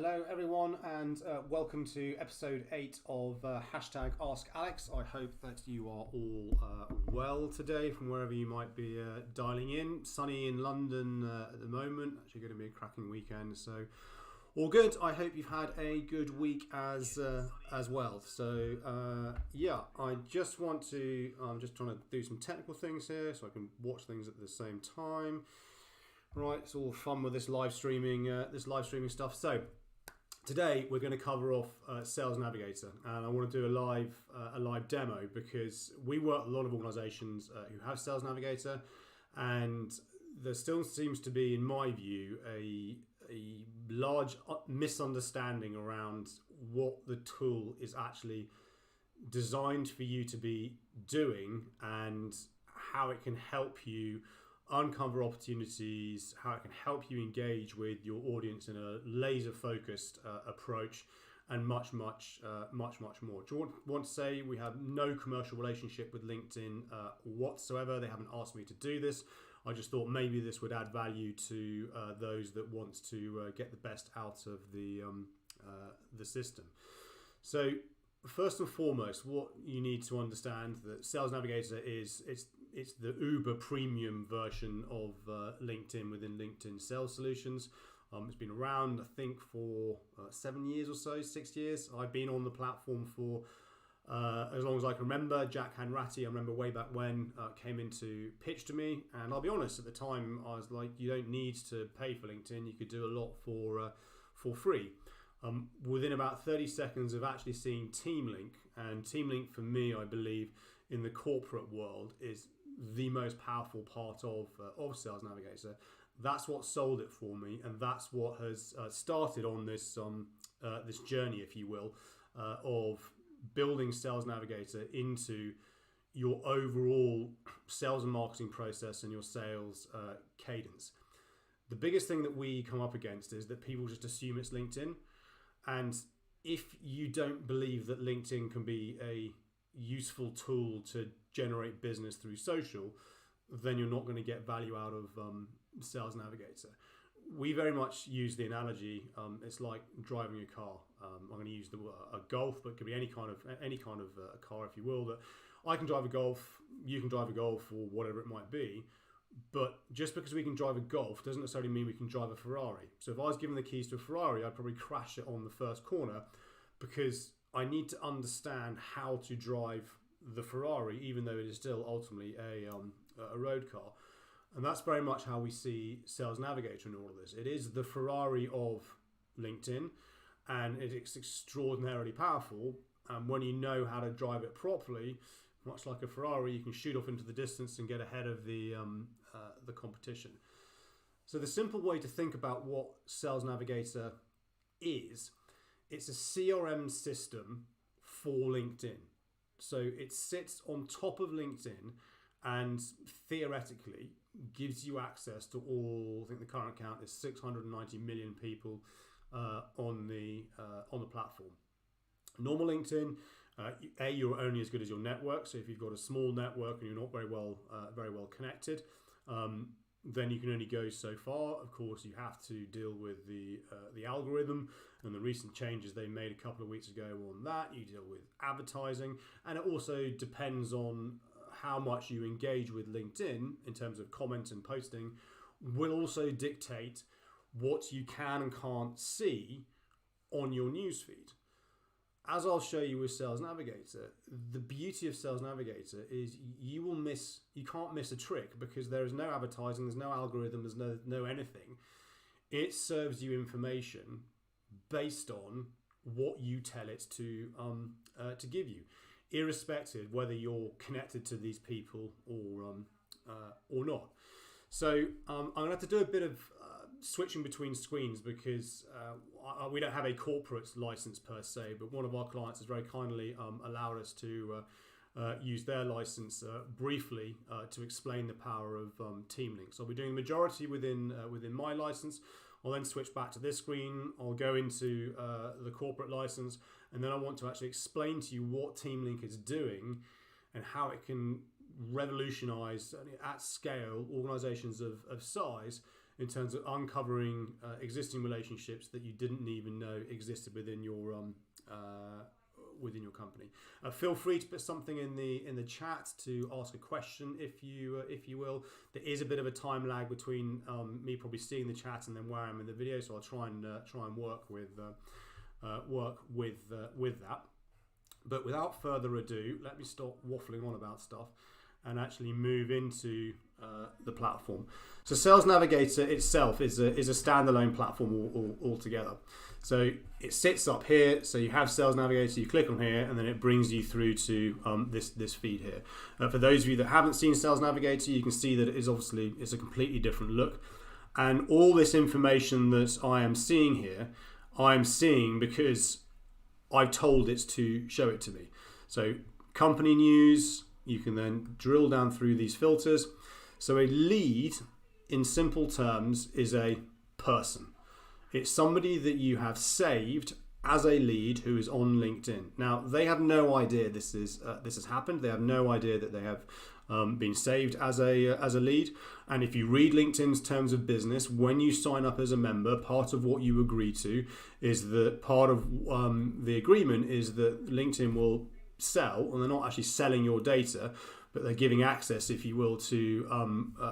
Hello everyone and welcome to episode 8 of hashtag Ask Alex. I hope that you are all well today from wherever you might be dialing in. Sunny in London at the moment, actually going to be a cracking weekend, so all good. I hope you've had a good week as well. So I just want to, I'm just trying to do some technical things here so I can watch things at the same time. Right, it's all fun with this live streaming stuff. So today we're going to cover off Sales Navigator, and I want to do a live demo because we work with a lot of organisations who have Sales Navigator, and there still seems to be, in my view, a large misunderstanding around what the tool is actually designed for you to be doing and how it can help you uncover opportunities, how it can help you engage with your audience in a laser-focused approach, and much more. Do you want to say we have no commercial relationship with LinkedIn whatsoever? They haven't asked me to do this. I just thought maybe this would add value to those that want to get the best out of the system. So first and foremost, what you need to understand that Sales Navigator it's the Uber premium version of LinkedIn within LinkedIn Sales Solutions. It's been around, I think, for 7 years or so, 6 years. I've been on the platform for as long as I can remember. Jack Hanratty, I remember way back when, came in to pitch to me. And I'll be honest, at the time, I was like, you don't need to pay for LinkedIn. You could do a lot for free. Within about 30 seconds of actually seeing TeamLink, and TeamLink for me, I believe, in the corporate world is the most powerful part of Sales Navigator. That's what sold it for me, and that's what has started on this this journey, if you will, of building Sales Navigator into your overall sales and marketing process and your sales cadence. The biggest thing that we come up against is that people just assume it's LinkedIn. And if you don't believe that LinkedIn can be a useful tool to generate business through social, then you're not going to get value out of Sales Navigator. We very much use the analogy. It's like driving a car. I'm going to use a Golf, but it could be any kind of a car, if you will. That I can drive a Golf, you can drive a Golf, or whatever it might be. But just because we can drive a Golf doesn't necessarily mean we can drive a Ferrari. So if I was given the keys to a Ferrari, I'd probably crash it on the first corner because I need to understand how to drive the Ferrari, even though it is still ultimately a road car. And that's very much how we see Sales Navigator in all of this. It is the Ferrari of LinkedIn, and it's extraordinarily powerful. And when you know how to drive it properly, much like a Ferrari, you can shoot off into the distance and get ahead of the competition. So the simple way to think about what Sales Navigator is, it's a CRM system for LinkedIn. So it sits on top of LinkedIn and theoretically gives you access to all. I think the current count is 690 million people on the platform. Normal LinkedIn, you're only as good as your network. So if you've got a small network and you're not very well connected, then you can only go so far. Of course, you have to deal with the algorithm and the recent changes they made a couple of weeks ago on that. You deal with advertising, and it also depends on how much you engage with LinkedIn in terms of comment and posting. Will also dictate what you can and can't see on your newsfeed. As I'll show you with Sales Navigator, the beauty of Sales Navigator is you can't miss a trick because there is no advertising, there's no algorithm, there's no anything. It serves you information based on what you tell it to give you, irrespective whether you're connected to these people or not. So I'm going to have to do a bit of switching between screens because we don't have a corporate license per se, but one of our clients has very kindly allowed us to use their license briefly to explain the power of TeamLink. So I'll be doing the majority within my license. I'll then switch back to this screen. I'll go into the corporate license, and then I want to actually explain to you what TeamLink is doing and how it can revolutionize at scale organizations of size in terms of uncovering existing relationships that you didn't even know existed within your company. Feel free to put something in the chat to ask a question if you will. There is a bit of a time lag between me probably seeing the chat and then where I'm in the video, so I'll try and work with that. But without further ado, let me stop waffling on about stuff and actually move into the platform. So Sales Navigator itself is a standalone platform altogether. So it sits up here. So you have Sales Navigator, you click on here, and then it brings you through to this feed here. For those of you that haven't seen Sales Navigator, you can see that it's a completely different look. And all this information that I am seeing here, I am seeing because I told it to show it to me. So company news, you can then drill down through these filters. So a lead, in simple terms, is a person. It's somebody that you have saved as a lead who is on LinkedIn. Now, they have no idea this has happened. They have no idea that they have been saved as a lead. And if you read LinkedIn's terms of business, when you sign up as a member, part of what you agree to is that part of the agreement is that LinkedIn will sell, and they're not actually selling your data, but they're giving access, if you will, to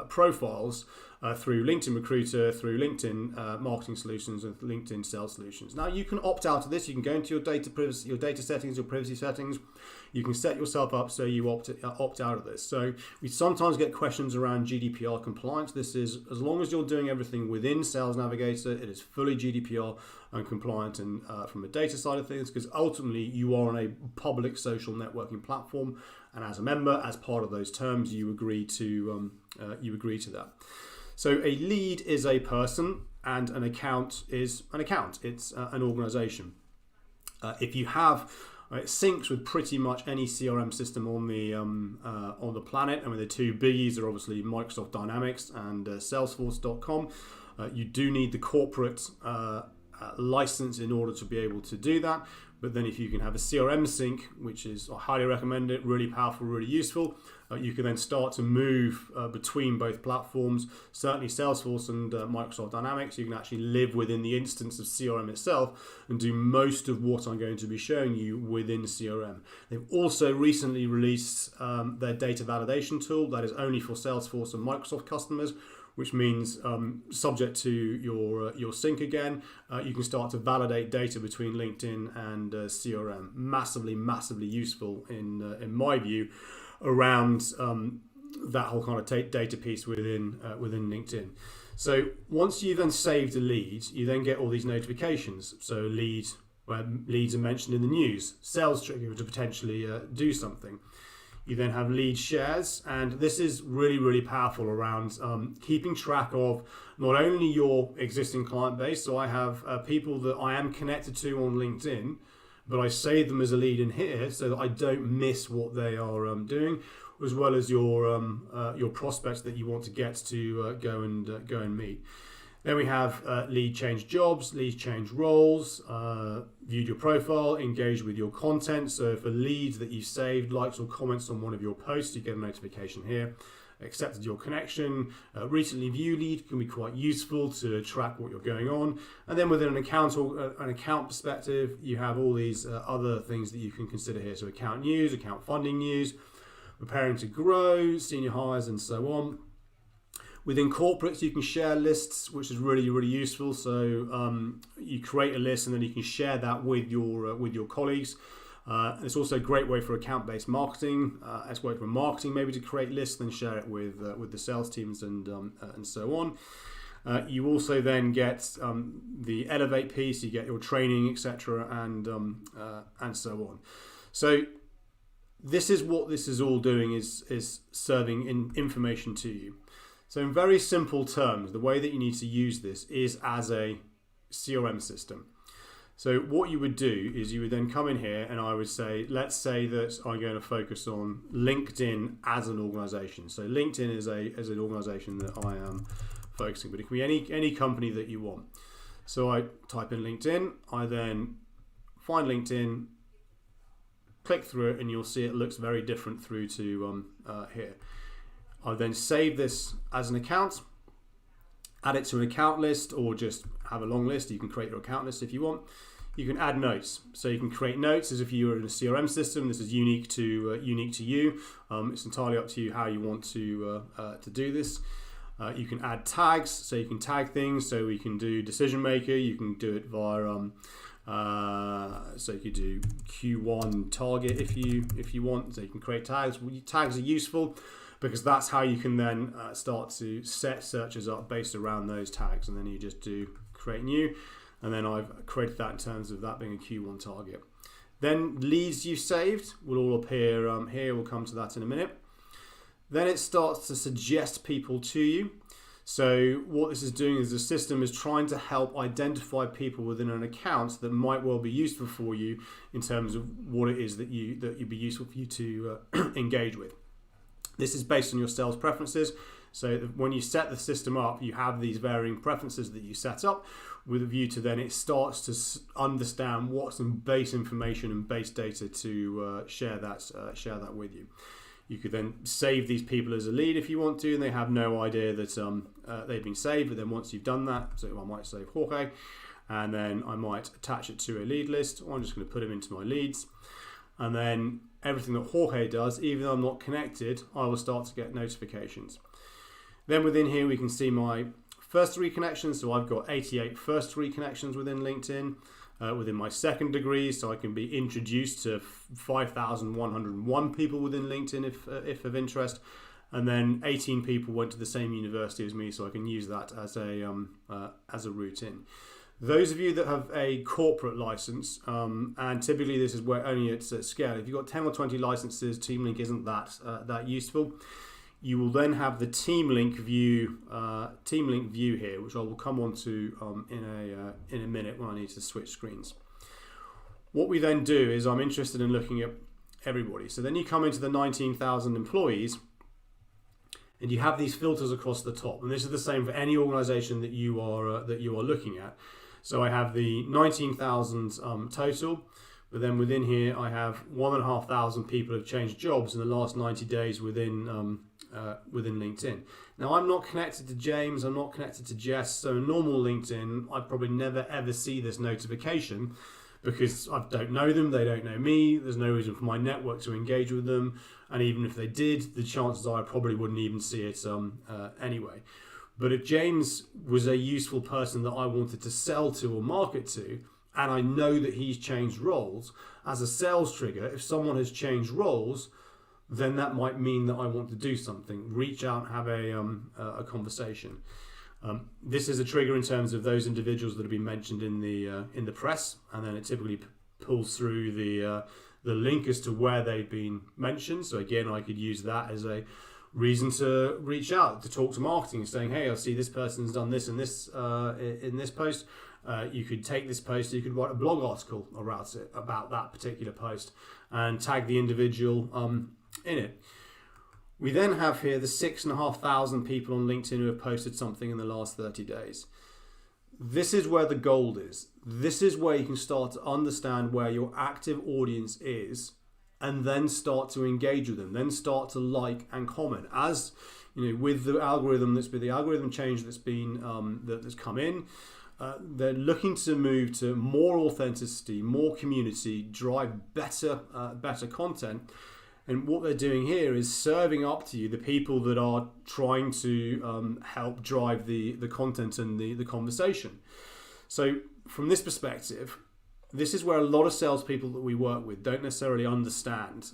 profiles through LinkedIn Recruiter, through LinkedIn Marketing Solutions, and LinkedIn Sales Solutions. Now, you can opt out of this. You can go into your data settings, your privacy settings. You can set yourself up so you opt out of this. So we sometimes get questions around GDPR compliance. This is, as long as you're doing everything within Sales Navigator, it is fully GDPR and compliant, and from a data side of things, because ultimately you are on a public social networking platform, and as a member, as part of those terms, you agree to that. So a lead is a person, and an account is an account. It's an organization. If you have, it syncs with pretty much any CRM system on the planet. I mean, the two biggies are obviously Microsoft Dynamics and Salesforce.com. You do need the corporate license in order to be able to do that. But then if you can have a CRM sync, which is, I highly recommend it, really powerful, really useful, you can then start to move between both platforms. Certainly Salesforce and Microsoft Dynamics, you can actually live within the instance of CRM itself and do most of what I'm going to be showing you within CRM. They've also recently released their data validation tool that is only for Salesforce and Microsoft customers, which means subject to your sync again, you can start to validate data between LinkedIn and CRM. Massively useful in my view around that whole kind of data piece within LinkedIn. So once you've then saved a lead, you then get all these notifications. So leads are mentioned in the news, sales trigger to potentially do something. You then have lead shares, and this is really powerful around keeping track of not only your existing client base. So I have people that I am connected to on LinkedIn, but I save them as a lead in here so that I don't miss what they are doing, as well as your prospects that you want to get to go and meet. Then we have lead change jobs, lead change roles, viewed your profile, engaged with your content. So for leads that you saved, likes or comments on one of your posts, you get a notification here. Accepted your connection. Recently viewed lead can be quite useful to track what you're going on. And then within an account or an account perspective, you have all these other things that you can consider here. So account news, account funding news, preparing to grow, senior hires, and so on. Within corporates, you can share lists, which is really useful. So you create a list and then you can share that with your colleagues. It's also a great way for account-based marketing. It's a way for marketing maybe to create lists and share it with the sales teams and so on. You also then get the Elevate piece. You get your training, etc., and so on. So this is what this is all doing, is serving information to you. So in very simple terms, the way that you need to use this is as a CRM system. So what you would do is you would then come in here and I would say, let's say that I'm going to focus on LinkedIn as an organization. So LinkedIn is an organization that I am focusing, but it can be any company that you want. So I type in LinkedIn, I then find LinkedIn, click through it, and you'll see it looks very different through to here. I then save this as an account, add it to an account list or just have a long list. You can create your account list if you want. You can add notes. So you can create notes as if you were in a CRM system. This is unique to you. It's entirely up to you how you want to do this. You can add tags, so you can tag things. So we can do decision maker. You can do it via so you could do Q1 target if you want. So you can create tags. Tags are useful because that's how you can then start to set searches up based around those tags, and then you just do create new. And then I've created that in terms of that being a Q1 target. Then leads you saved will all appear here. We'll come to that in a minute. Then it starts to suggest people to you. So what this is doing is the system is trying to help identify people within an account that might well be useful for you in terms of what it is that you'd be useful for you to engage with. This is based on your sales preferences. So when you set the system up, you have these varying preferences that you set up with a view to then it starts to understand what's some base information and base data to share that with you. You could then save these people as a lead if you want to, and they have no idea that they've been saved. But then once you've done that, so I might save Jorge, and then I might attach it to a lead list, or I'm just going to put him into my leads. And then everything that Jorge does, even though I'm not connected, I will start to get notifications. Then within here, we can see my first 3 connections. So I've got 88 first 3 connections within LinkedIn. Within my second degree, so I can be introduced to 5,101 people within LinkedIn if of interest, and then 18 people went to the same university as me, so I can use that as a route in. Those of you that have a corporate license, and typically this is where only it's at scale. If you've got 10 or 20 licenses, TeamLink isn't that useful. You will then have the TeamLink view here, which I will come on to in a minute when I need to switch screens. What we then do is I'm interested in looking at everybody. So then you come into the 19,000 employees, and you have these filters across the top. And this is the same for any organization that you are looking at. So I have the 19,000 total. But then within here, I have 1,500 people have changed jobs in the last 90 days within LinkedIn. Now, I'm not connected to James. I'm not connected to Jess. So normal LinkedIn, I probably never ever see this notification because I don't know them. They don't know me. There's no reason for my network to engage with them. And even if they did, the chances are I probably wouldn't even see it anyway. But if James was a useful person that I wanted to sell to or market to, and I know that he's changed roles, as a sales trigger, if someone has changed roles, then that might mean that I want to do something, reach out and have a conversation. This is a trigger in terms of those individuals that have been mentioned in the press, and then it typically pulls through the link as to where they've been mentioned. So again, I could use that as a reason to reach out, to talk to marketing, saying, hey, I see this person's done this and this in this post. You could take this post, you could write a blog article about that particular post and tag the individual in it. We then have here the 6,500 people on LinkedIn who have posted something in the last 30 days. This is where the gold is. This is where you can start to understand where your active audience is and then start to engage with them, then start to like and comment. As you know, with the algorithm change that's been that's come in, they're looking to move to more authenticity, more community, drive better content. And what they're doing here is serving up to you the people that are trying to help drive the content and the conversation. So from this perspective, this is where a lot of salespeople that we work with don't necessarily understand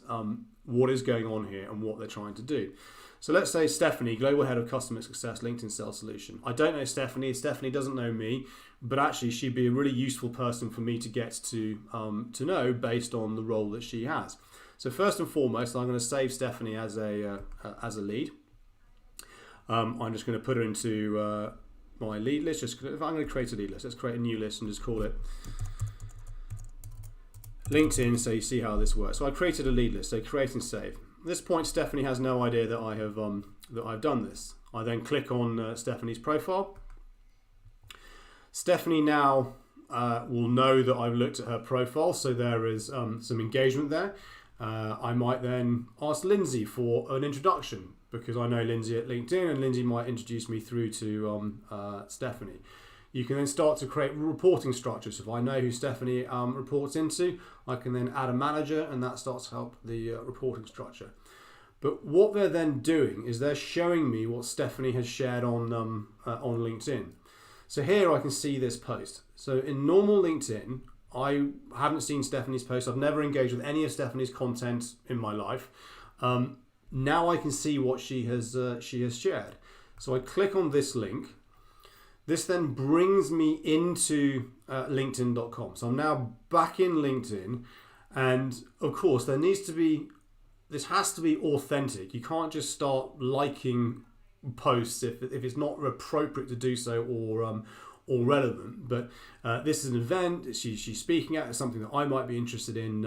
what is going on here and what they're trying to do. So let's say Stephanie, Global Head of Customer Success, LinkedIn Sales Solution. I don't know Stephanie. Stephanie doesn't know me, but actually she'd be a really useful person for me to get to know based on the role that she has. So first and foremost, I'm going to save Stephanie as a lead. I'm just going to put her into my lead list. I'm going to create a lead list. Let's create a new list and just call it LinkedIn, so you see how this works. So I created a lead list. So create and save. At this point, Stephanie has no idea that I have that I've done this. I then click on Stephanie's profile. Stephanie now will know that I've looked at her profile, so there is some engagement there. I might then ask Lindsay for an introduction because I know Lindsay at LinkedIn, and Lindsay might introduce me through to Stephanie. You can then start to create reporting structures. If I know who Stephanie reports into, I can then add a manager, and that starts to help the reporting structure. But what they're then doing is they're showing me what Stephanie has shared on LinkedIn. So here I can see this post. So in normal LinkedIn, I haven't seen Stephanie's post. I've never engaged with any of Stephanie's content in my life. Now I can see what she has shared. So I click on this link. This then brings me into LinkedIn.com. So I'm now back in LinkedIn, and of course this has to be authentic. You can't just start liking posts if it's not appropriate to do so or relevant. But this is an event she's speaking at. It's something that I might be interested in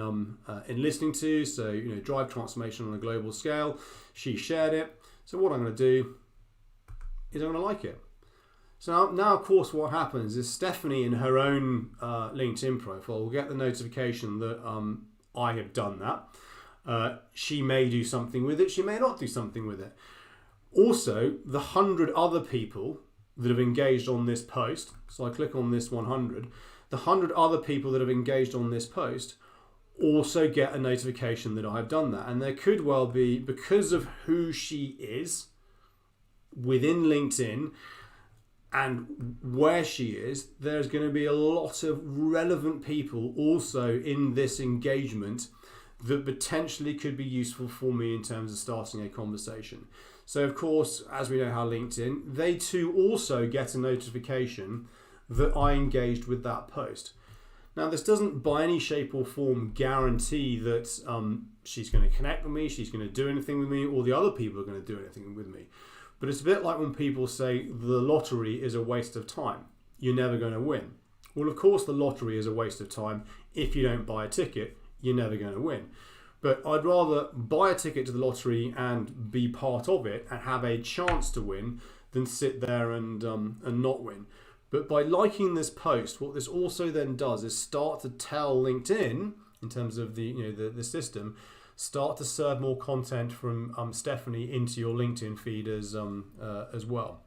listening to. So drive transformation on a global scale. She shared it. So what I'm going to do is I'm going to like it. So now, of course, what happens is Stephanie in her own LinkedIn profile will get the notification that I have done that. She may do something with it. She may not do something with it. Also, the 100 other people that have engaged on this post, so I click on this 100, the 100 other people that have engaged on this post also get a notification that I've done that. And there could well be, because of who she is within LinkedIn, and where she is, there's going to be a lot of relevant people also in this engagement that potentially could be useful for me in terms of starting a conversation. So of course, as we know how LinkedIn, they too also get a notification that I engaged with that post. Now this doesn't by any shape or form guarantee that she's going to connect with me, she's going to do anything with me, or the other people are going to do anything with me. But it's a bit like when people say the lottery is a waste of time. You're never going to win. Well, of course, the lottery is a waste of time. If you don't buy a ticket, you're never going to win. But I'd rather buy a ticket to the lottery and be part of it and have a chance to win than sit there and not win. But by liking this post, what this also then does is start to tell LinkedIn, in terms of the system, start to serve more content from Stephanie into your LinkedIn feed as well.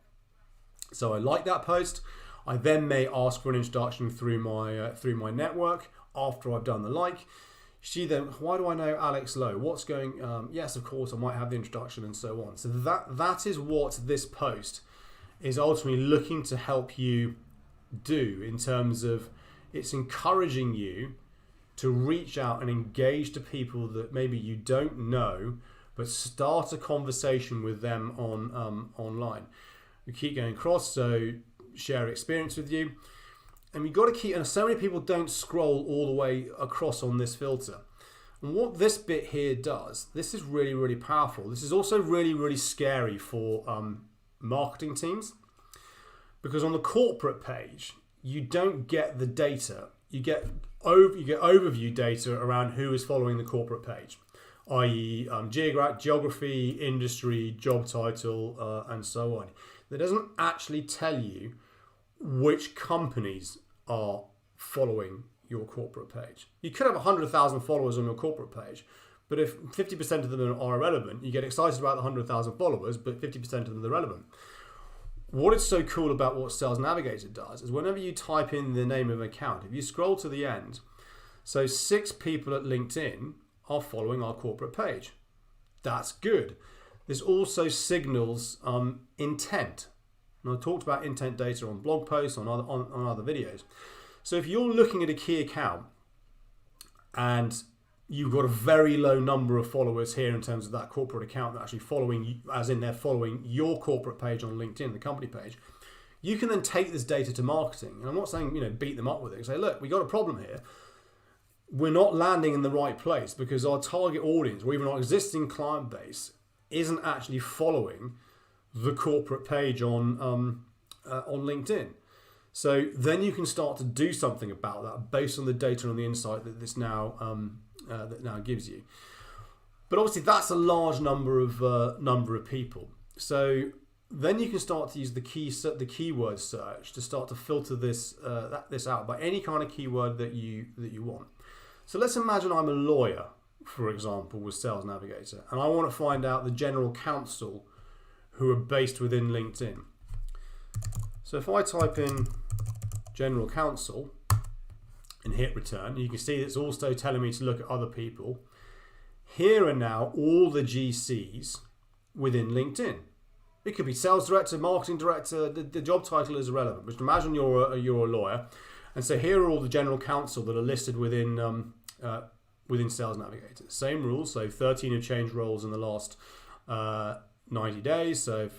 So I like that post. I then may ask for an introduction through my network after I've done the like. She then, why do I know Alex Lowe? What's going? Yes, of course, I might have the introduction and so on. So that is what this post is ultimately looking to help you do, in terms of it's encouraging you to reach out and engage to people that maybe you don't know, but start a conversation with them online. We keep going across, so share experience with you. And we've got to keep, and so many people don't scroll all the way across on this filter. And what this bit here does, this is really, really powerful. This is also really, really scary for marketing teams, because on the corporate page, you don't get the data. You get overview data around who is following the corporate page, i.e. geography, industry, job title, and so on. That doesn't actually tell you which companies are following your corporate page. You could have 100,000 followers on your corporate page, but if 50% of them are irrelevant, you get excited about the 100,000 followers, but 50% of them are irrelevant. What is so cool about what Sales Navigator does is whenever you type in the name of an account, if you scroll to the end, so 6 people at LinkedIn are following our corporate page. That's good. This also signals intent. And I talked about intent data on blog posts, on other videos. So if you're looking at a key account and you've got a very low number of followers here in terms of that corporate account that actually following you, as in they're following your corporate page on LinkedIn, the company page, you can then take this data to marketing. And I'm not saying, beat them up with it. Say, look, we got a problem here. We're not landing in the right place because our target audience, or even our existing client base, isn't actually following the corporate page on LinkedIn. So then you can start to do something about that based on the data and the insight that this now gives you. But obviously that's a large number of people. So then you can start to use the keyword search to start to filter this out by any kind of keyword that you want. So let's imagine I'm a lawyer for example, with Sales Navigator, and I want to find out the general counsel who are based within LinkedIn. So if I type in general counsel and hit return, you can see it's also telling me to look at other people. Here are now all the GCs within LinkedIn. It could be sales director, marketing director, the job title is irrelevant. But imagine you're a lawyer, and so here are all the general counsel that are listed within Sales Navigator. Same rules, so 13 have changed roles in the last 90 days. So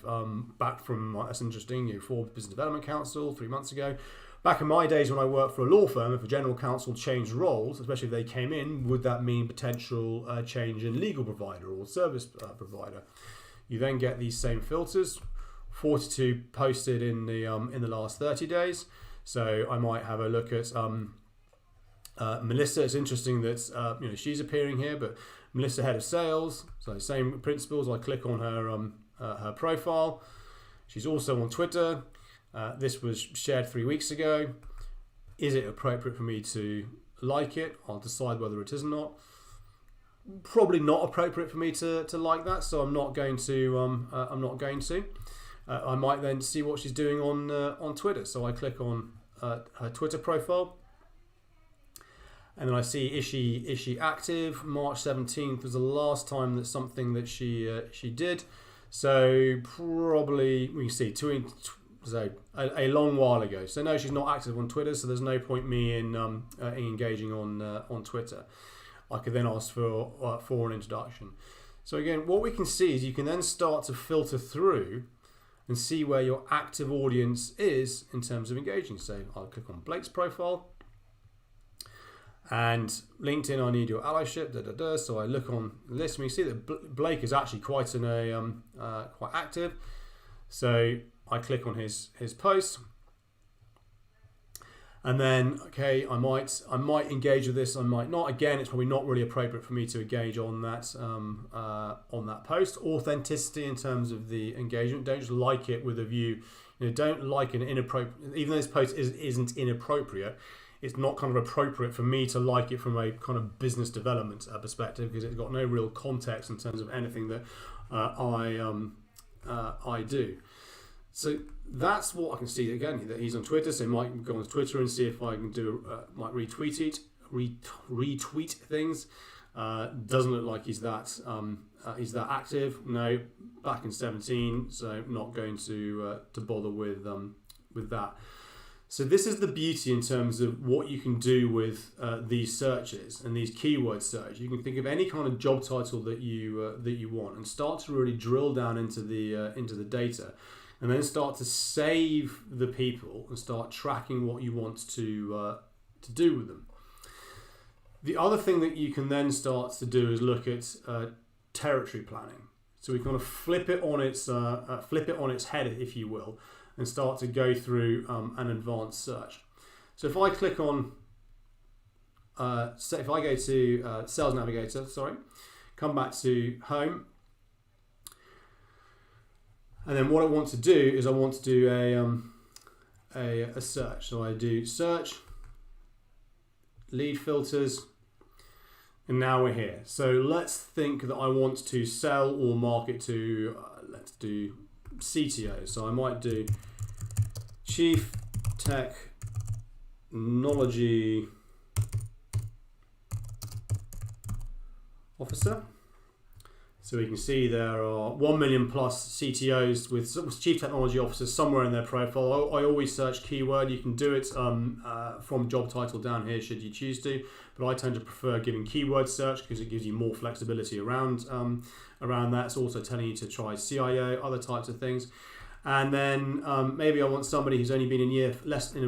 back from, that's interesting, Forbes Business Development Council 3 months ago. Back in my days when I worked for a law firm, if a general counsel changed roles, especially if they came in, would that mean potential change in legal provider or service provider? You then get these same filters, 42 posted in the last 30 days. So I might have a look at Melissa. It's interesting that she's appearing here, but Melissa, head of sales. So same principles. I click on her profile. She's also on Twitter. This was shared 3 weeks ago. Is it appropriate for me to like it? I'll decide whether it is or not. Probably not appropriate for me to like that, so I'm not going to. I might then see what she's doing on Twitter. So I click on her Twitter profile, and then I see is she active? March 17th was the last time that something that she did. So probably we can see a long while ago. So no, she's not active on Twitter. So there's no point me in engaging on Twitter. I could then ask for an introduction. So again, what we can see is you can then start to filter through and see where your active audience is in terms of engaging. So I'll click on Blake's profile, and LinkedIn, I need your allyship. So I look on the list, and we see that Blake is actually quite active. So I click on his post. And then, okay, I might engage with this, I might not. Again, it's probably not really appropriate for me to engage on that post. Authenticity in terms of the engagement. Don't just like it with a view. Don't like an inappropriate. Even though this post isn't inappropriate, it's not kind of appropriate for me to like it from a kind of business development perspective, because it's got no real context in terms of anything that I do. So that's what I can see. Again, that he's on Twitter, so I might go on Twitter and see if I can might retweet things. Doesn't look like he's that active. No, back in 17, so not going to bother with that. So this is the beauty in terms of what you can do with these searches and these keyword search. You can think of any kind of job title that you want and start to really drill down into the data. And then start to save the people and start tracking what you want to do with them. The other thing that you can then start to do is look at territory planning. So we kind of flip it on its head, if you will, and start to go through an advanced search. So if I click on, if I go to Sales Navigator, come back to Home. And then what I want to do is I want to do a search. So I do search, lead filters, and now we're here. So let's think that I want to sell or market to, let's do CTO. So I might do Chief Technology Officer. So we can see there are 1 million plus CTOs with Chief Technology Officers somewhere in their profile. I always search keyword. You can do it from job title down here should you choose to, but I tend to prefer giving keyword search because it gives you more flexibility around that. It's also telling you to try CIO, other types of things. And then maybe I want somebody who's only been in a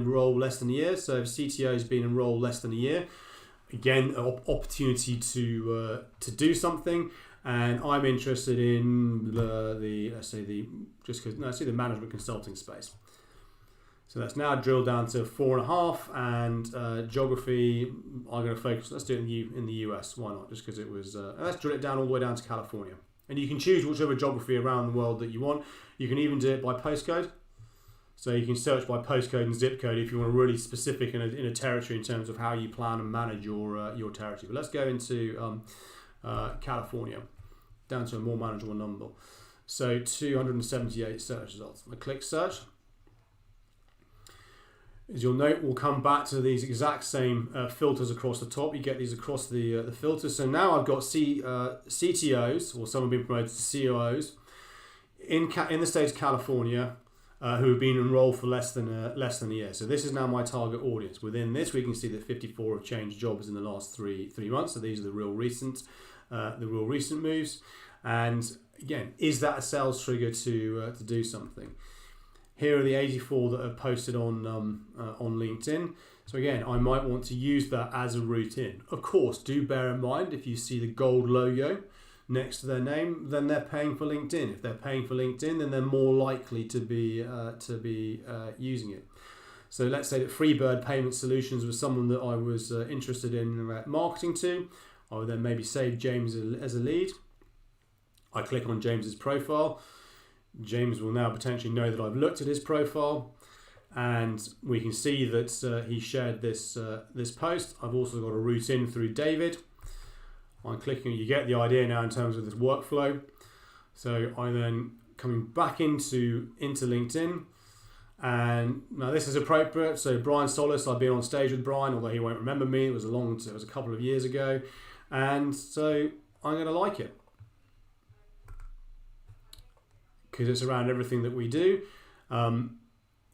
role less than a year. So if CTO has been in a role less than a year, again, an opportunity to do something. And I'm interested in the management consulting space. So that's now drilled down to 4.5, and geography. I'm going to focus. Let's do it in the US. Why not? Just because it was. Let's drill it down all the way down to California. And you can choose whichever geography around the world that you want. You can even do it by postcode. So you can search by postcode and zip code if you want to really specific in a territory in terms of how you plan and manage your territory. But let's go into California, down to a more manageable number. So 278 search results. I click search. As you'll note, we'll come back to these exact same filters across the top. You get these across the filters. So now I've got CTOs, or someone being promoted to COOs in the state of California, who have been enrolled for less than a year. So this is now my target audience. Within this, we can see that 54 have changed jobs in the last three months. So these are the real recent moves. And again, is that a sales trigger to do something? Here are the 84 that are posted on LinkedIn. So again, I might want to use that as a route in. Of course, do bear in mind, if you see the gold logo next to their name, then they're paying for LinkedIn. If they're paying for LinkedIn, then they're more likely to be using it. So let's say that Freebird Payment Solutions was someone that I was interested in marketing to. I would then maybe save James as a lead. I click on James's profile. James will now potentially know that I've looked at his profile, and we can see that he shared this post. I've also got a route in through David. I'm clicking, you get the idea now in terms of this workflow. So I'm then coming back into LinkedIn, and now this is appropriate. So Brian Solis, I've been on stage with Brian, although he won't remember me. It was a couple of years ago, and so I'm going to like it, because it's around everything that we do.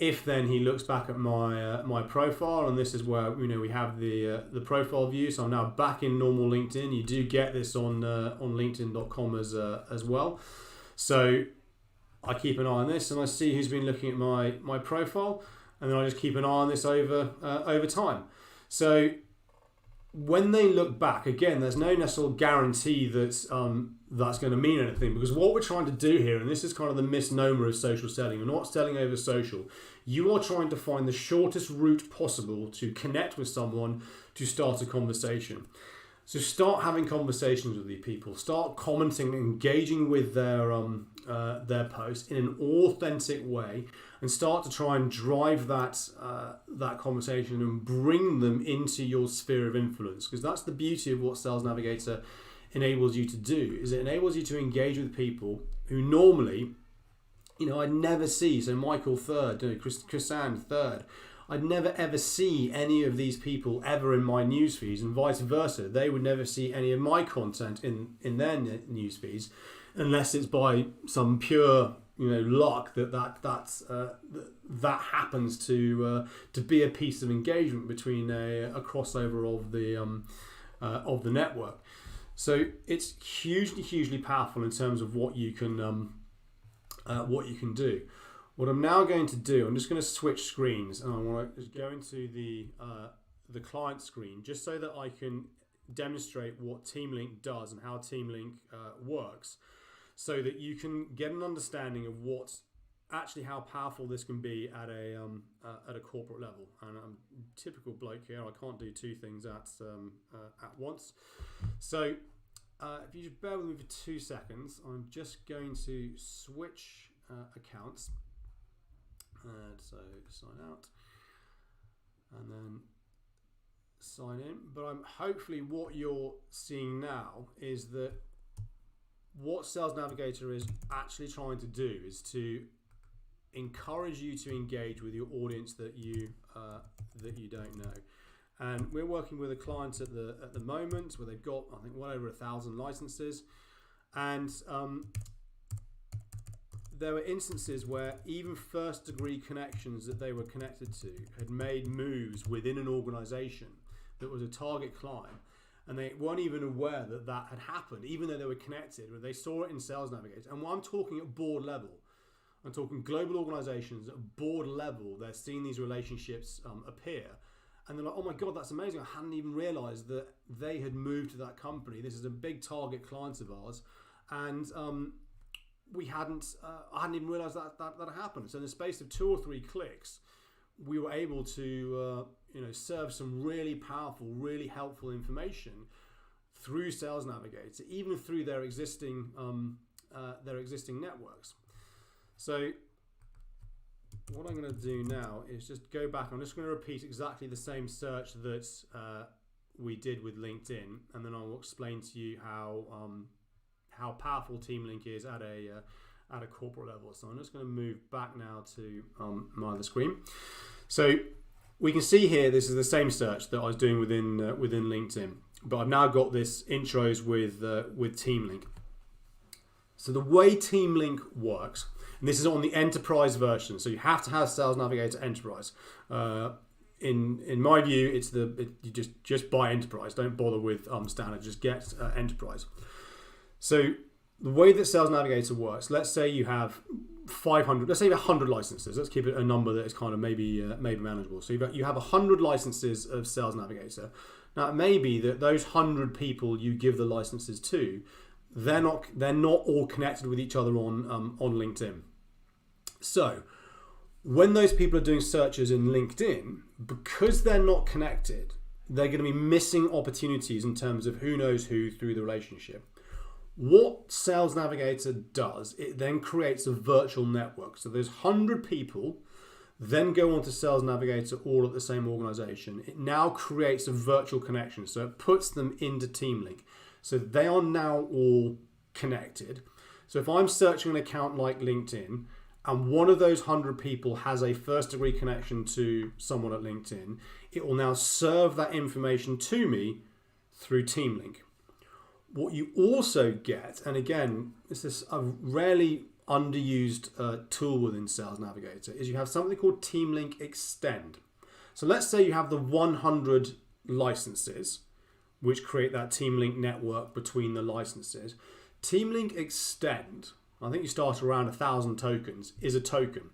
If then he looks back at my profile, and this is where we have the profile view. So I'm now back in normal LinkedIn. You do get this on LinkedIn.com as well. So I keep an eye on this, and I see who's been looking at my profile, and then I just keep an eye on this over time. So when they look back, again, there's no necessary guarantee that that's going to mean anything, because what we're trying to do here, and this is kind of the misnomer of social selling, we're not selling over social. You are trying to find the shortest route possible to connect with someone, to start a conversation. So start having conversations with these people, start commenting, engaging with their posts in an authentic way, and start to try and drive that conversation and bring them into your sphere of influence. Because that's the beauty of what Sales Navigator enables you to do, is it enables you to engage with people who normally, I'd never see. So Michael third, Chrisanne third. I'd never ever see any of these people ever in my news feeds, and vice versa. They would never see any of my content in their news feeds, unless it's by some pure luck that happens to be a piece of engagement between a crossover of the network. So it's hugely powerful in terms of what you can do. What I'm now going to do, I'm just going to switch screens, and I want to just go into the client screen, just so that I can demonstrate what TeamLink does and how TeamLink works, so that you can get an understanding of how powerful this can be at a corporate level. And I'm a typical bloke here. I can't do two things at once. So if you just bear with me for 2 seconds, I'm just going to switch accounts. So sign out and then sign in. But hopefully what you're seeing now is that what Sales Navigator is actually trying to do is to encourage you to engage with your audience that you don't know. And we're working with a client at the moment where they've got, I think, well over 1,000 licenses, and there were instances where even first degree connections that they were connected to had made moves within an organization that was a target client, and they weren't even aware that had happened, even though they were connected. But they saw it in Sales Navigator. And I'm talking at board level. I'm talking global organizations at board level. They're seeing these relationships appear, and they're like, oh my God, that's amazing. I hadn't even realized that they had moved to that company. This is a big target client of ours. And I hadn't even realized that happened. So in the space of 2 or 3 clicks, we were able to serve some really powerful, really helpful information through Sales Navigator, even through their existing networks. So what I'm going to do now is just go back. I'm just going to repeat exactly the same search that we did with LinkedIn, and then I will explain to you how powerful Team Link is at a corporate level. So I'm just going to move back now to my other screen. So we can see here this is the same search that I was doing within LinkedIn, but I've now got this intros with Team Link. So the way Team Link works, and this is on the enterprise version, so you have to have Sales Navigator Enterprise. In my view, you just buy Enterprise. Don't bother with standard. Just get Enterprise. So the way that Sales Navigator works, let's say you have 500. Let's say you have 100 licenses. Let's keep it a number that is kind of maybe manageable. So you have 100 licenses of Sales Navigator. Now it may be that those 100 people you give the licenses to, they're not all connected with each other on LinkedIn. So when those people are doing searches in LinkedIn, because they're not connected, they're going to be missing opportunities in terms of who knows who through the relationship. What Sales Navigator does, it then creates a virtual network. So those 100 people then go onto Sales Navigator all at the same organization. It now creates a virtual connection. So it puts them into Team Link. So they are now all connected. So if I'm searching an account like LinkedIn, and one of those 100 people has a first degree connection to someone at LinkedIn, it will now serve that information to me through Team Link. What you also get, and again, this is a rarely underused tool within Sales Navigator, is you have something called Team Link Extend. So let's say you have the 100 licenses, which create that Team Link network between the licenses. Team Link Extend, I think you start around 1,000 tokens, is a token.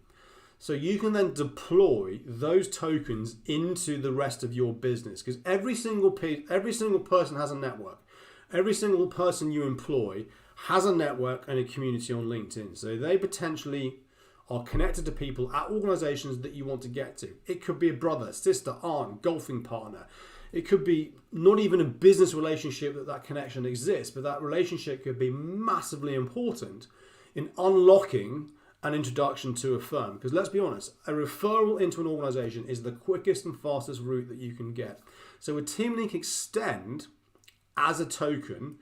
So you can then deploy those tokens into the rest of your business, because every single person has a network. Every single person you employ has a network and a community on LinkedIn. So they potentially are connected to people at organizations that you want to get to. It could be a brother, sister, aunt, golfing partner. It could be not even a business relationship that connection exists, but that relationship could be massively important in unlocking an introduction to a firm. Because let's be honest, a referral into an organization is the quickest and fastest route that you can get. So with Team Link Extend as a token,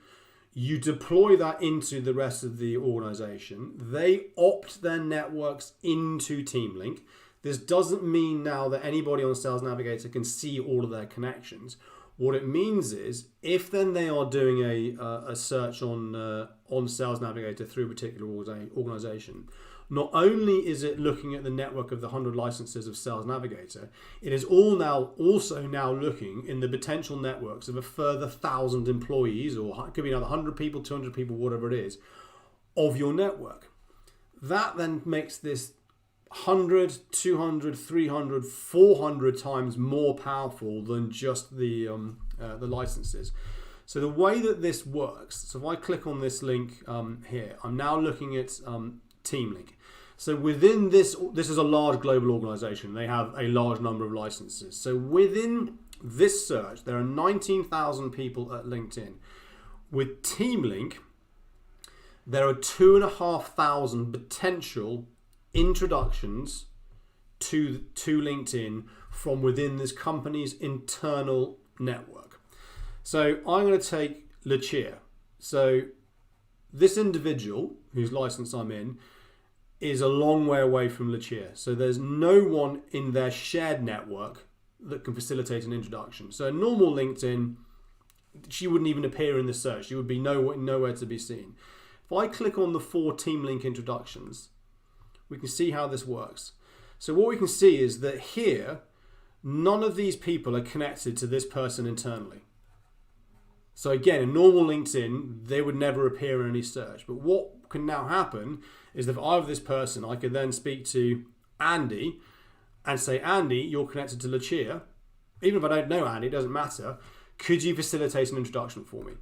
you deploy that into the rest of the organization. They opt their networks into Team Link. This doesn't mean now that anybody on Sales Navigator can see all of their connections. What it means is, if then they are doing a search on Sales Navigator through a particular organization, not only is it looking at the network of the 100 licenses of Sales Navigator, it is also now looking in the potential networks of a further 1,000 employees, or it could be another 100 people, 200 people, whatever it is, of your network. That then makes this 100, 200, 300, 400 times more powerful than just the licenses. So the way that this works, so if I click on this link here, I'm now looking at Team Link. So within this is a large global organization. They have a large number of licenses. So within this search, there are 19,000 people at LinkedIn. With Team Link, there are 2,500 potential introductions to LinkedIn from within this company's internal network. So I'm going to take Lucia. So this individual whose license I'm in is a long way away from Lucia. So there's no one in their shared network that can facilitate an introduction. So a normal LinkedIn, she wouldn't even appear in the search. She would be nowhere to be seen. If I click on the 4 Team Link introductions, we can see how this works. So what we can see is that here, none of these people are connected to this person internally. So again, in normal LinkedIn, they would never appear in any search. But what can now happen is that if I have this person, I could then speak to Andy and say, Andy, you're connected to Lucia. Even if I don't know Andy, it doesn't matter. Could you facilitate an introduction for me?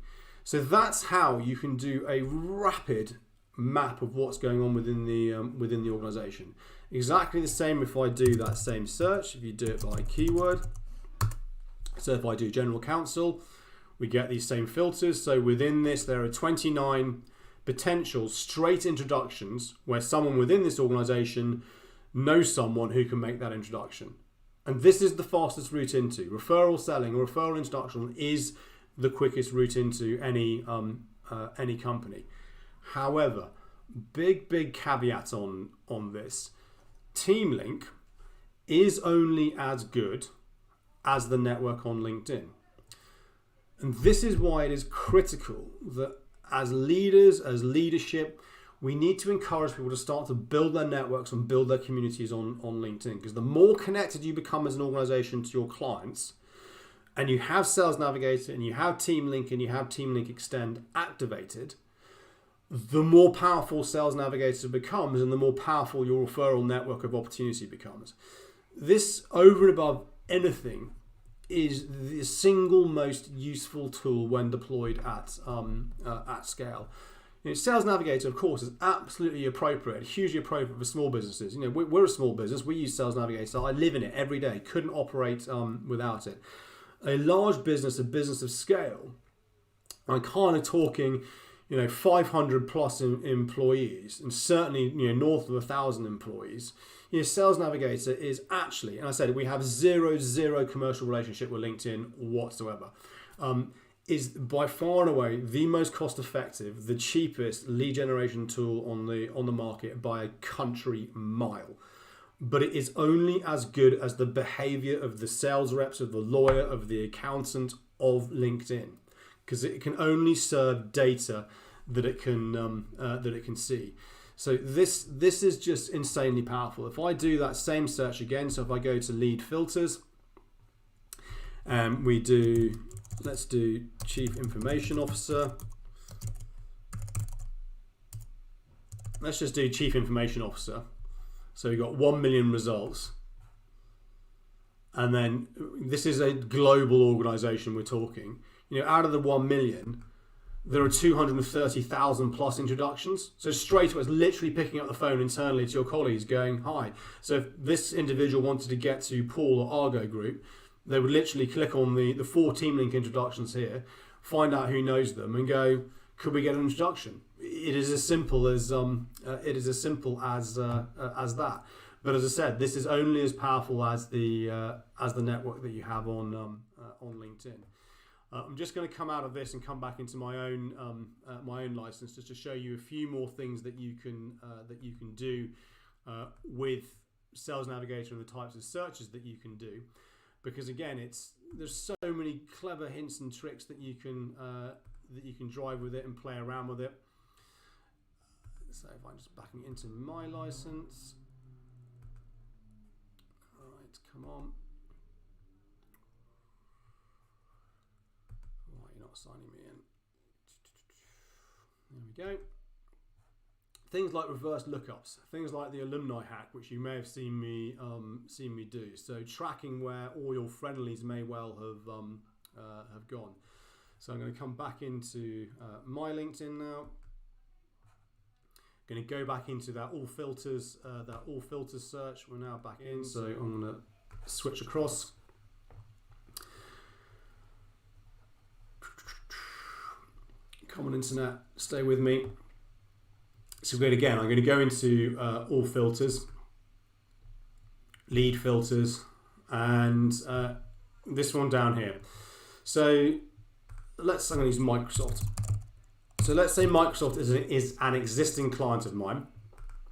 So that's how you can do a rapid map of what's going on within the organization. Exactly the same if I do that same search, if you do it by keyword. So if I do general counsel, we get these same filters. So within this, there are 29 potential straight introductions where someone within this organization knows someone who can make that introduction. And this is the fastest route into. Referral selling or referral introduction is the quickest route into any company. However, big caveat on this. Team link is only as good as the network on LinkedIn. And this is why it is critical that as leaders, as leadership, we need to encourage people to start to build their networks and build their communities on LinkedIn. Because the more connected you become as an organization to your clients, and you have Sales Navigator and you have Team Link and you have Team Link Extend activated, the more powerful Sales Navigator becomes and the more powerful your referral network of opportunity becomes. This, over and above anything, is the single most useful tool when deployed at scale. Sales Navigator, of course, is absolutely appropriate, hugely appropriate for small businesses. We're a small business. We use Sales Navigator. I live in it every day. Couldn't operate without it. A large business, a business of scale, I'm kind of talking, 500 plus employees, and certainly, north of 1,000 employees. Sales Navigator is actually, and I said we have zero commercial relationship with LinkedIn whatsoever. Is by far and away the most cost effective, the cheapest lead generation tool on the market by a country mile. But it is only as good as the behavior of the sales reps, of the lawyer, of the accountant of LinkedIn, because it can only serve data that it can see. So this is just insanely powerful. If I do that same search again, so if I go to lead filters, and let's do Chief Information Officer. Let's just do Chief Information Officer. So we've got 1 million results. And then this is a global organization we're talking. Out of the 1 million, there are 230,000 plus introductions. So straight away, it's literally picking up the phone internally to your colleagues going, hi. So if this individual wanted to get to Paul or Argo Group, they would literally click on the 4 Team Link introductions here, find out who knows them, and go, could we get an introduction? It is as simple as that. But as I said, this is only as powerful as the network that you have on LinkedIn. I'm just going to come out of this and come back into my own license just to show you a few more things that you can do with Sales Navigator and the types of searches that you can do. Because again, there's so many clever hints and tricks that you can drive with it and play around with it. So if I'm just backing into my license, all right, come on. Why are you not signing me in? There we go. Things like reverse lookups, things like the alumni hack, which you may have seen me do. So tracking where all your friendlies may well have gone. So I'm going to come back into my LinkedIn now. Going to go back into that all filters search. We're now back in, so I'm going to switch across. Come on, internet, stay with me. So great again. I'm going to go into all filters, lead filters, and this one down here. So I'm going to use Microsoft. So let's say Microsoft is an existing client of mine,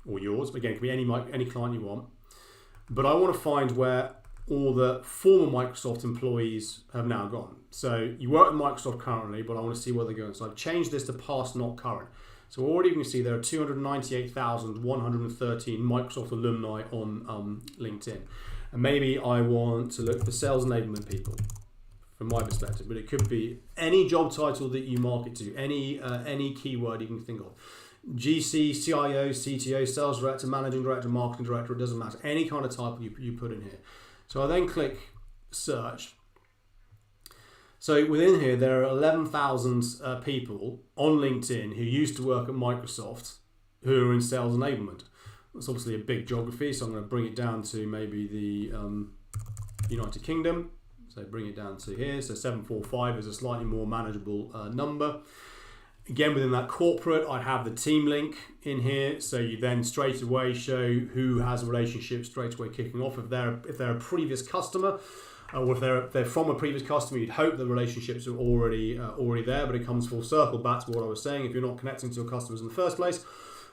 or yours. Again, it can be any client you want. But I want to find where all the former Microsoft employees have now gone. So you work with Microsoft currently, but I want to see where they're going. So I've changed this to past, not current. So already you can see there are 298,113 Microsoft alumni on LinkedIn. And maybe I want to look for sales enablement people from my perspective, but it could be any job title that you market to, any keyword you can think of. GC, CIO, CTO, sales director, managing director, marketing director, it doesn't matter. Any kind of title you put in here. So I then click search. So within here, there are 11,000 people on LinkedIn who used to work at Microsoft who are in sales enablement. That's obviously a big geography, so I'm going to bring it down to maybe the United Kingdom. So bring it down to here. So 745 is a slightly more manageable number. Again, within that corporate, I have the team link in here, so you then straight away show who has a relationship straight away kicking off. If they're a previous customer, or if they're from a previous customer, you'd hope the relationships are already there. But it comes full circle back to what I was saying. If you're not connecting to your customers in the first place,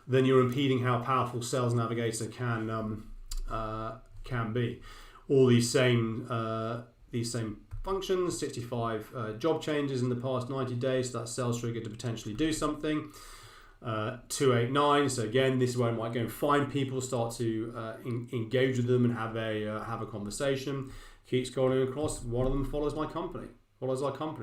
then you're impeding how powerful Sales Navigator can be. All these same functions, 65 job changes in the past 90 days, so that's sales trigger to potentially do something. 289, so again, this is where I might go and find people, start to engage with them and have a conversation. Keep scrolling across, one of them follows our company.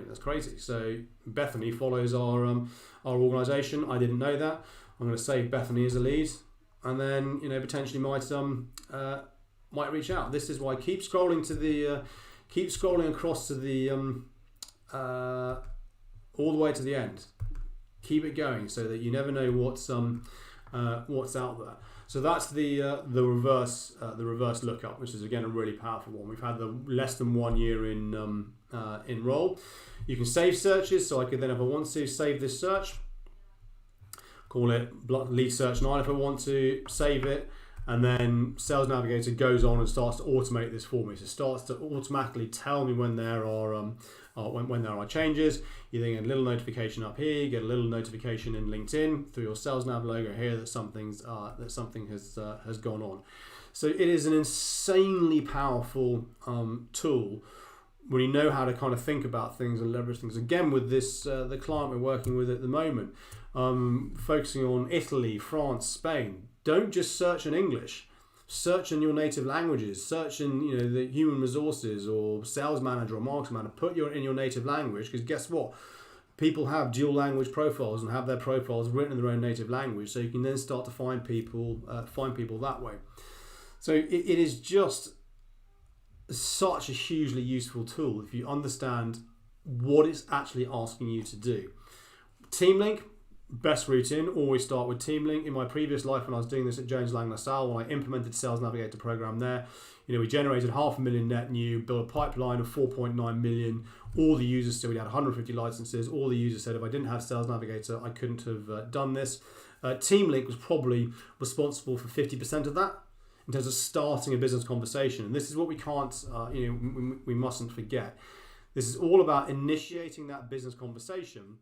That's crazy. So Bethany follows our organization. I didn't know that. I'm going to save Bethany as a lead, and then potentially might reach out. This is why keep scrolling across to the all the way to the end. Keep it going so that you never know what's out there. So that's the reverse lookup, which is again a really powerful one. We've had the less than 1 year in roll. You can save searches, so I could then, if I want to, save this search, call it lead search 9 if I want to, save it. And then Sales Navigator goes on and starts to automate this for me. So it starts to automatically tell me when there are changes. You then get a little notification up here. You get a little notification in LinkedIn through your Sales Nav logo here that something has gone on. So it is an insanely powerful tool when you know how to kind of think about things and leverage things. Again, with this the client we're working with at the moment, focusing on Italy, France, Spain. Don't just search in English. Search in your native languages. Search in the human resources or sales manager or marketing manager. Put in your native language, because guess what? People have dual language profiles and have their profiles written in their own native language. So you can then start to find people that way. So it is just such a hugely useful tool if you understand what it's actually asking you to do. Team Link. Best route in, always start with Team Link. In my previous life, when I was doing this at Jones Lang LaSalle, when I implemented Sales Navigator program there, we generated 500,000 net new, built a pipeline of 4.9 million. All the users said we had 150 licenses. All the users said if I didn't have Sales Navigator, I couldn't have done this. Team Link was probably responsible for 50% of that in terms of starting a business conversation. And this is what we can't, we mustn't forget. This is all about initiating that business conversation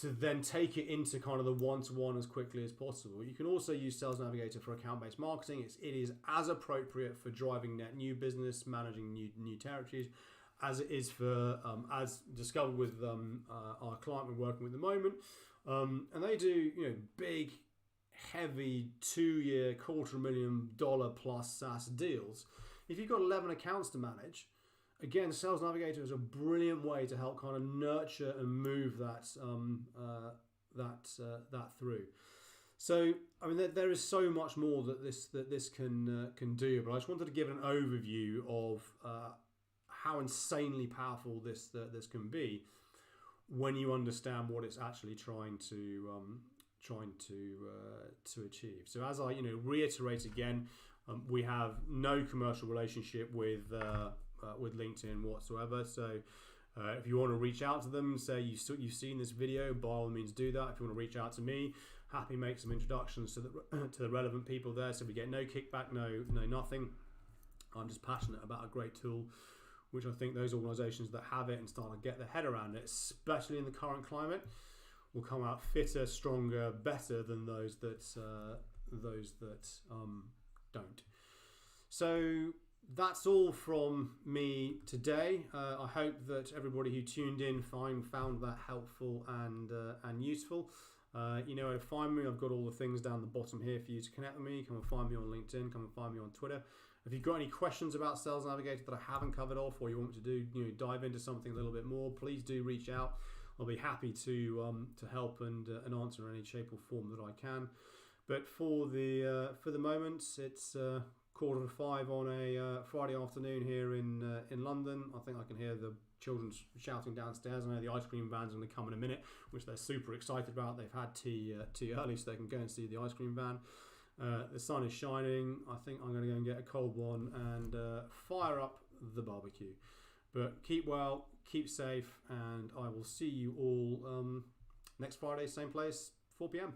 to then take it into kind of the one-to-one as quickly as possible. You can also use Sales Navigator for account-based marketing. It is as appropriate for driving net new business, managing new territories, as it is for, as discovered with our client we're working with at the moment. And they do big, heavy 2-year, $250,000 plus SaaS deals. If you've got 11 accounts to manage, again, Sales Navigator is a brilliant way to help kind of nurture and move that through. So, I mean, there is so much more that this can do. But I just wanted to give an overview of how insanely powerful this can be when you understand what it's actually trying to achieve. So, as I reiterate again, we have no commercial relationship with LinkedIn whatsoever. So if you want to reach out to them, say you've seen this video, by all means do that. If you want to reach out to me, happy to make some introductions to the relevant people there. So we get no kickback, no nothing. I'm just passionate about a great tool, which I think those organizations that have it and start to get their head around it, especially in the current climate, will come out fitter, stronger, better than those that don't. So that's all from me today. I hope that everybody who tuned in found that helpful and useful. You know where to find me. I've got all the things down the bottom here for you to connect with me. Come and find me on LinkedIn. Come and find me on Twitter. If you've got any questions about Sales Navigator that I haven't covered off, or you want me to do, dive into something a little bit more, please do reach out. I'll be happy to help and answer in any shape or form that I can. But for the moment, it's 4:45 on a Friday afternoon here in London. I think I can hear the children shouting downstairs. I know the ice cream van's going to come in a minute, which they're super excited about. They've had tea early, so they can go and see the ice cream van. The sun is shining. I think I'm going to go and get a cold one and fire up the barbecue. But keep well, keep safe, and I will see you all next Friday, same place, 4 p.m.